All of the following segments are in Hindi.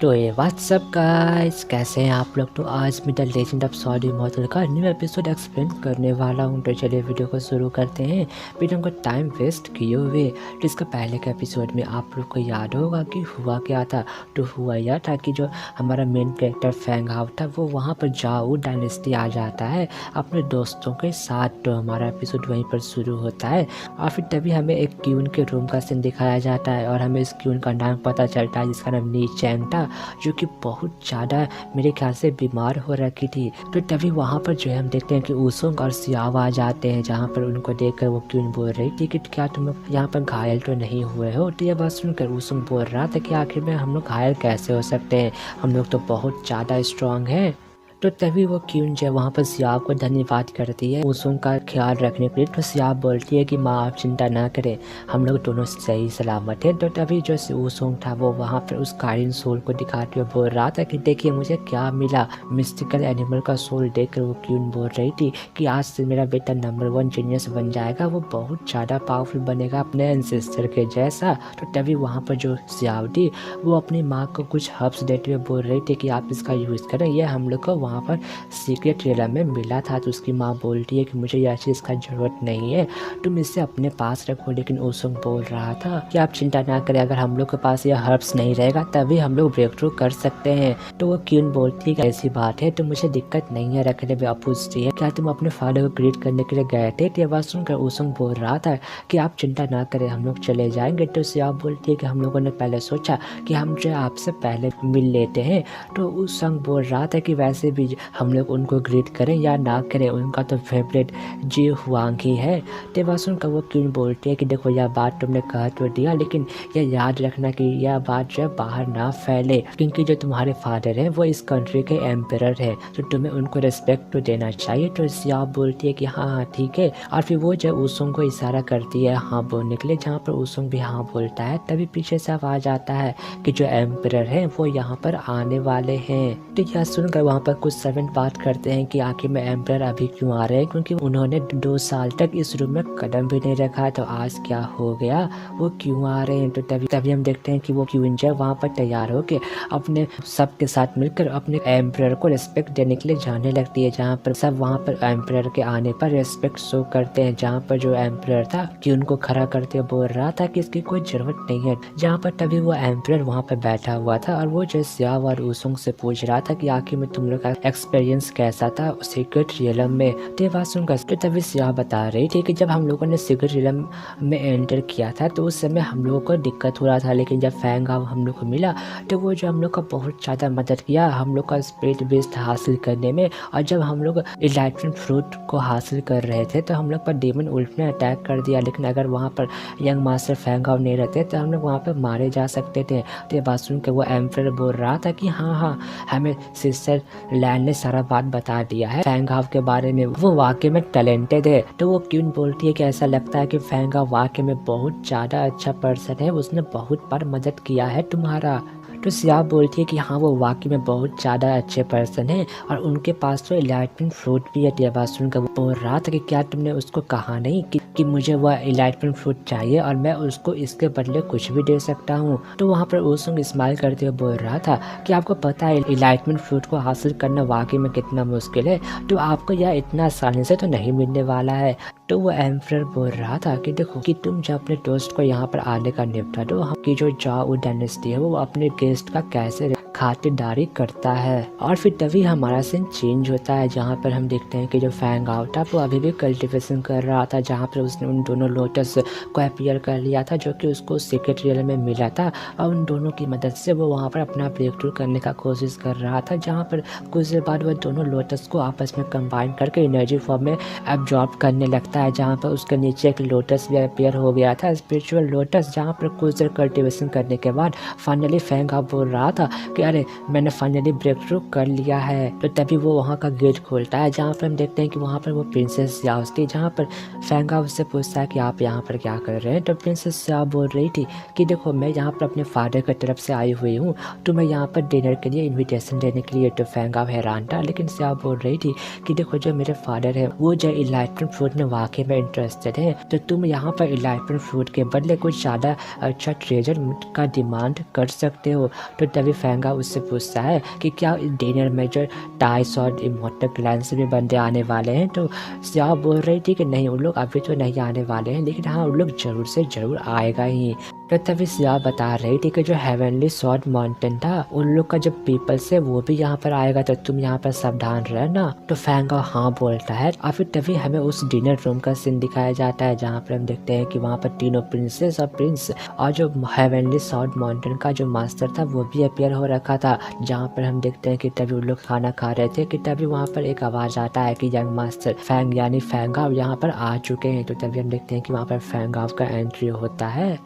तो ये व्हाट्सअप गाइस, कैसे हैं आप लोग। तो आज मैं द लेजेंड ऑफ सॉडी मॉडल का न्यू एपिसोड एक्सप्लेन करने वाला हूं। तो चलिए वीडियो को शुरू करते हैं बिना हमको टाइम वेस्ट किए हुए। तो इसका पहले के एपिसोड में आप लोग को याद होगा कि हुआ क्या था। तो हुआ यह था कि जो हमारा मेन कैरेक्टर फैंग हाउ था वो वहाँ पर जाओ डायनेस्टी आ जाता है अपने दोस्तों के साथ। तो हमारा एपिसोड वहीं पर शुरू होता है और फिर तभी हमें एक क्यून के रूम का सीन दिखाया जाता है और हमें इस क्यून का नाम पता चलता है जिसका नाम नी चैंग था, जो कि बहुत ज़्यादा मेरे ख्याल से बीमार हो रखी थी। तो तभी वहाँ पर जो है हम देखते हैं कि ऊसुंग और सियाव आ जाते हैं, जहाँ पर उनको देखकर वो क्यून बोल रही थी कि क्या तुम लोग यहाँ पर घायल तो नहीं हुए हो। तो ये बात सुनकर ऊसुंग बोल रहा था कि आखिर में हम लोग घायल कैसे हो सकते हैं, हम लोग तो बहुत ज़्यादा स्ट्रांग हैं। तो तभी वो क्यून जो है वहाँ पर सियाब को धन्यवाद करती है ऊसुंग का ख्याल रखने के लिए। तो सियाब बोलती है कि माँ आप चिंता ना करें, हम लोग दोनों सही सलामत हैं। तो तभी जो ऊसुंग था वो वहाँ पर उस कारिन सोल को दिखाते हुए बोल रहा था कि देखिए मुझे क्या मिला। मिस्टिकल एनिमल का सोल देखकर वो क्यून बोल रही थी कि आज से मेरा बेटा नंबर 1 जीनियस बन जाएगा, वो बहुत ज़्यादा पावरफुल बनेगा अपने एंसेस्टर के जैसा। तो तभी वहाँ पर जो सियाब थी वो अपनी माँ को कुछ हर्ब्स देते हुए बोल रही थी कि आप इसका यूज़ करें, ये हम लोग को वहाँ पर सीक्रेट रियलम में मिला था। तो उसकी माँ बोलती है कि मुझे यह चीज़ का ज़रूरत नहीं है, तुम इसे अपने पास रखो। लेकिन ऊसुंग बोल रहा था कि आप चिंता ना करें, अगर हम लोग के पास यह हर्ब्स नहीं रहेगा तभी हम लोग ब्रेक थ्रू कर सकते हैं। तो वो क्यून बोलती है कि ऐसी बात है तो मुझे दिक्कत नहीं है रखने में। आप पूछती है क्या तुम अपने फादर को ग्रीट करने के लिए गए थे। तो यह बात सुनकर ऊसुंग बोल रहा था कि आप चिंता ना करें, हम लोग चले जाएंगे। तो सियाब बोलती है कि हम लोगों ने पहले सोचा कि हम जो आपसे पहले मिल लेते हैं। तो ऊसुंग बोल रहा था कि वैसे भी हम लोग उनको ग्रीट करें या ना करें, उनका तो फेवरेट जी हुआंग ही है। तो वह सुनकर वो क्यों बोलती है कि देखो यह बात तुमने कह तो दिया, लेकिन यह याद रखना कि यह बात जो है बाहर ना फैले, क्योंकि जो तुम्हारे फादर हैं वो इस कंट्री के एम्परर है, तो तुम्हें उनको रिस्पेक्ट तो देना चाहिए। तो सियाब बोलती है कि हाँ हाँ ठीक है। और फिर वो जो ऊसुंग को इशारा करती है हाँ बोलने के लिए, जहाँ पर ऊसुंग भी हाँ बोलता है। तभी पीछे से आवाज आता है कि जो एम्परर हैं वो यहाँ पर आने वाले हैं। तो यह सुनकर वहाँ पर कुछ सर्वेंट बात करते हैं कि आखिर में एम्परर अभी क्यों आ रहे हैं, क्योंकि उन्होंने 2 साल तक इस रूम में कदम भी नहीं रखा, तो आज क्या हो गया, वो क्यों आ रहे हैं। तो तभी हम देखते हैं कि वो क्यून जो है वहाँ पर तैयार होकर अपने सबके साथ मिलकर अपने एम्परर को रिस्पेक्ट देने के लिए जाने लगती है, जहाँ पर सब वहाँ पर एम्परर के आने पर रिस्पेक्ट शो करते हैं। जहाँ पर जो एम्परर था क्यून को खड़ा करते हुए बोल रहा था कि इसकी कोई जरूरत नहीं है। जहाँ पर तभी वो एम्परर वहाँ पर बैठा हुआ था और वो जो सियाव और ऊसुंग से पूछ रहा था कि आखिर में तुम लोग का एक्सपीरियंस कैसा था सीक्रेट रियलम में। तो बात सुनकर तो तभी सियाह बता रही थी कि जब हम लोगों ने सीक्रेट रियलम में एंटर किया था तो उस समय हम लोगों को दिक्कत हो रहा था, लेकिन जब फैंग हाउ हम लोग को मिला तो वो जो हम लोग का बहुत ज़्यादा मदद किया हम लोग का स्पिरिट बेस्ट हासिल करने में। और जब हम लोग इलाइटमेंट फ्रूट को हासिल कर रहे थे तो हम लोग पर डेमन उल्फ ने अटैक कर दिया, लेकिन अगर वहाँ पर यंग मास्टर फैंग हाउ नहीं रहते तो हम लोग वहाँ पर मारे जा सकते थे। तो ये बात सुन के वो एम्परर बोल रहा था कि हाँ हाँ हमें सिस्टर लैंड ने सारा बात बता दिया है फैंग हाउ के बारे में, वो वाकई में टैलेंटेड है। तो वो क्यून बोलती है कि ऐसा लगता है कि फैंग हाउ वाकई में बहुत ज़्यादा अच्छा पर्सन है, उसने बहुत बार मदद किया है तुम्हारा। तो सियाब बोलती है कि हाँ वो वाकई में बहुत ज़्यादा अच्छे पर्सन है और उनके पास तो इलाइटमेंट फ्रूट भी है। यह बात सुनकर वो बोल रहा था कि क्या तुमने उसको कहा नहीं कि मुझे वह इलाइटमेंट फ्रूट चाहिए और मैं उसको इसके बदले कुछ भी दे सकता हूँ। तो वहाँ पर ऊसुंग स्माइल करते हुए बोल रहा था कि आपको पता है इलाइटमेंट फ्रूट को हासिल करना वाकई में कितना मुश्किल है, तो आपको यह इतना आसानी से तो नहीं मिलने वाला है। तो वो एम्परर बोल रहा था कि देखो कि तुम जब अपने दोस्त को यहाँ पर आने का निपटा दो, कि जो जाओ डायनेस्टी है वो अपने गेस्ट का कैसे खातिरदारी करता है। और फिर तभी हमारा सीन चेंज होता है, जहाँ पर हम देखते हैं कि जो फैंग हाउ था वो अभी भी कल्टिवेशन कर रहा था, जहाँ पर उसने उन दोनों लोटस को अपीयर कर लिया था जो कि उसको सीक्रेट रियलम में मिला था, और उन दोनों की मदद से वो वहाँ पर अपना ब्रेक थ्रू करने का कोशिश कर रहा था। जहाँ पर कुछ देर बाद वह दोनों लोटस को आपस में कंबाइन करके एनर्जी फॉर्म में एब्जॉर्ब करने लगता है, जहाँ पर उसके नीचे एक लोटस भी अपीयर हो गया था, स्पिरिचुअल लोटस। जहाँ पर कुछ देर कल्टिवेशन करने के बाद फाइनली फैंग हाउ बोल रहा था कि अरे मैंने फाइनली ब्रेक थ्रू कर लिया है। तो तभी वो वहाँ का गेट खोलता है, जहाँ पर हम देखते हैं कि वहाँ पर वो प्रिंसेस याओ थी, जहाँ पर फैंग हाउ उससे पूछता है कि आप यहाँ पर क्या कर रहे हैं। तो प्रिंसेस याओ बोल रही थी कि देखो मैं यहाँ पर अपने फादर की तरफ से आई हुई हूँ, तो मैं यहाँ पर डिनर के लिए इन्विटेशन देने के लिए। तो फैंग हाउ हैरान था, लेकिन याओ बोल रही थी कि देखो जो मेरे फादर है वो जो इलाइटमेंट फ्रूट में वाकई में इंटरेस्टेड है, तो तुम यहाँ पर इलाइटमेंट फ्रूट के बदले कुछ ज़्यादा अच्छा ट्रेजर का डिमांड कर सकते हो। तो तभी फैंग हाउ उससे पूछता है कि क्या डिनर में जो टाइस और इमोर्टल क्लैंस भी बंदे आने वाले हैं। तो सियाह बोल रही थी कि नहीं, उन लोग अभी तो नहीं आने वाले हैं, लेकिन हाँ उन लोग ज़रूर से ज़रूर आएगा ही। तो तभी सियाह बता रही थी कि जो हेवनली स्वॉर्ड माउंटेन था, उन लोग का जो पीपल्स है वो भी यहाँ पर आएगा, तो तुम यहाँ पर सावधान रहना। तो फैंगाओ हाँ बोलता है और फिर तभी हमें उस डिनर रूम का सीन दिखाया जाता है, जहाँ पर हम देखते हैं कि वहाँ पर तीनों प्रिंसेस और प्रिंस और जो हेवनली स्वॉर्ड माउंटेन का जो मास्टर था वो भी अपीयर हो रखा था। जहाँ पर हम देखते हैं कि तभी उन लोग खाना खा रहे थे कि तभी वहाँ पर एक आवाज़ आता है कि यंग मास्टर फैंग यानी फैंगाओ यहाँ पर आ चुके हैं। तो तभी हम देखते हैं कि वहाँ पर फैंगाओ का एंट्री होता है।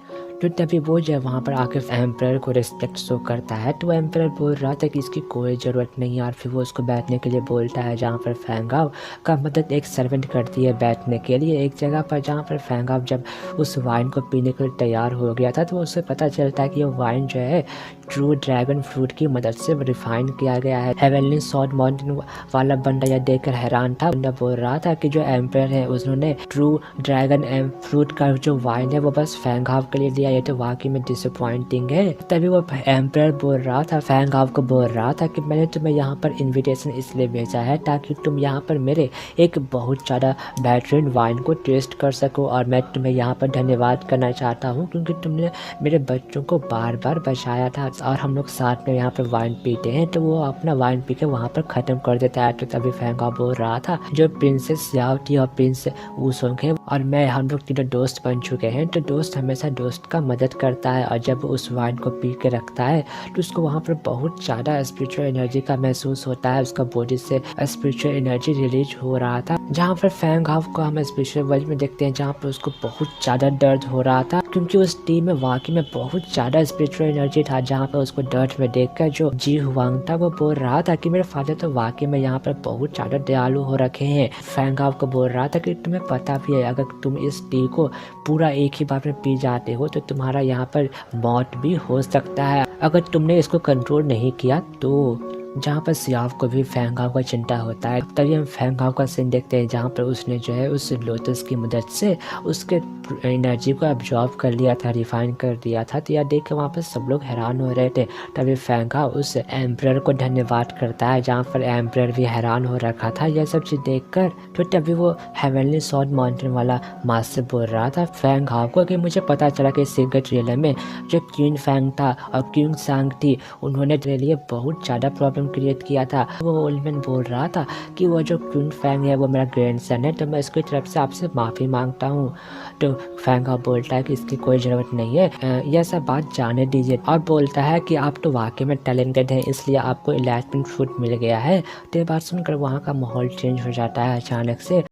तो तभी वो जो है वहाँ पर आके एम्परर को रिस्पेक्ट शो करता है। तो एम्परर बोल रहा था कि इसकी कोई ज़रूरत नहीं है, और फिर वो उसको बैठने के लिए बोलता है, जहाँ पर फैंगाओ का मदद एक सर्वेंट करती है बैठने के लिए एक जगह पर। जहाँ पर फैंगाओ जब उस वाइन को पीने के लिए तैयार हो गया था, तो उससे पता चलता है कि वो वाइन जो है ट्रू ड्रैगन फ्रूट की मदद से रिफाइन किया गया है। हेवनली स्वॉर्ड माउंटेन वाला बंदा यह देखकर हैरान था। बंदा बोल रहा था कि जो एम्परर है उन्होंने ट्रू ड्रैगन फ्रूट का जो वाइन है वो बस फैंगाओ के लिए दिया, ये तो वाकई में डिसअपॉइंटिंग है। तभी वो एम्परर बोल रहा था, फैंगाओ को बोल रहा था कि मैंने तुम्हें यहाँ पर इनविटेशन इसलिए भेजा है ताकि तुम यहाँ पर मेरे एक बहुत ज़्यादा बेहतरीन वाइन को टेस्ट कर सको, और मैं तुम्हें यहाँ पर धन्यवाद करना चाहता हूँ क्योंकि तुमने मेरे बच्चों को बार बार बचाया था और हम लोग साथ में यहाँ पर वाइन पीते हैं। तो वो अपना वाइन पी के वहाँ पर ख़त्म कर देता है। तो तभी फैंगाओ बोल रहा था, जो प्रिंसेस याओ थी और प्रिंस वूसोंग है और मैं, हम लोग तीनों दोस्त बन चुके हैं। तो दोस्त हमेशा दोस्त का मदद करता है, और जब उस वाइन को पी के रखता है तो उसको वहाँ पर बहुत ज़्यादा स्पिरिचुअल एनर्जी का महसूस होता है। उसका बॉडी से स्पिरिचुअल एनर्जी रिलीज हो रहा था। जहाँ पर फैंगाओ को हम स्पिरिचुअल वर्ल्ड में देखते हैं, जहाँ पर उसको बहुत ज़्यादा दर्द हो रहा था क्योंकि उस टीम में वाकई में बहुत ज़्यादा स्पिरिचुअल एनर्जी था। जहाँ पर उसको दर्द में देखकर जो जी हुआंग था वो बोल रहा था कि मेरे फादर तो वाकई में यहाँ पर बहुत ज़्यादा दयालु हो रखे हैं। फैंगाओ को बोल रहा था कि तुम्हें पता भी है, अगर तुम इस टी को पूरा एक ही बार में पी जाते हो तो तुम्हारा यहाँ पर मौत भी हो सकता है अगर तुमने इसको कंट्रोल नहीं किया तो। जहाँ पर सियाओ को भी फैंगाओ का चिंता होता है। तभी हम फैंगाओ का सीन देखते हैं, जहाँ पर उसने जो है उस लोटस की मदद से उसके एनर्जी को अब्जॉर्ब कर लिया था, रिफाइन कर दिया था। तो यह देख कर वहाँ पर सब लोग हैरान हो रहे थे। तभी फैंगाओ उस एम्परर को धन्यवाद करता है, जहाँ पर एम्परर भी हैरान हो रखा था यह सब चीज़ देख कर। तो तभी वो हेवनली स्वॉर्ड माउंटेन वाला मास्टर बोल रहा था फैंगाओ को कि मुझे पता चला कि सीक्रेट रियल में जो क्वीन फैंग था और क्वीन सांग थी, उन्होंने तेरे लिए बहुत ज़्यादा प्रॉब्लम क्रिएट किया था। वो ओल्ड मैन बोल रहा था कि वो जो क्वीन फैंग है वो मेरा ग्रैंडसन है, तो मैं इसकी तरफ से आपसे माफ़ी मांगता हूँ। तो फैंगाओ बोलता है कि इसकी कोई ज़रूरत नहीं है, यह सब बात जाने दीजिए, और बोलता है कि आप तो वाकई में टैलेंटेड हैं, इसलिए आपको इनलाइटमेंट फ्रूट मिल गया है। तो ये बात सुनकर वहाँ का माहौल चेंज हो जाता है अचानक से।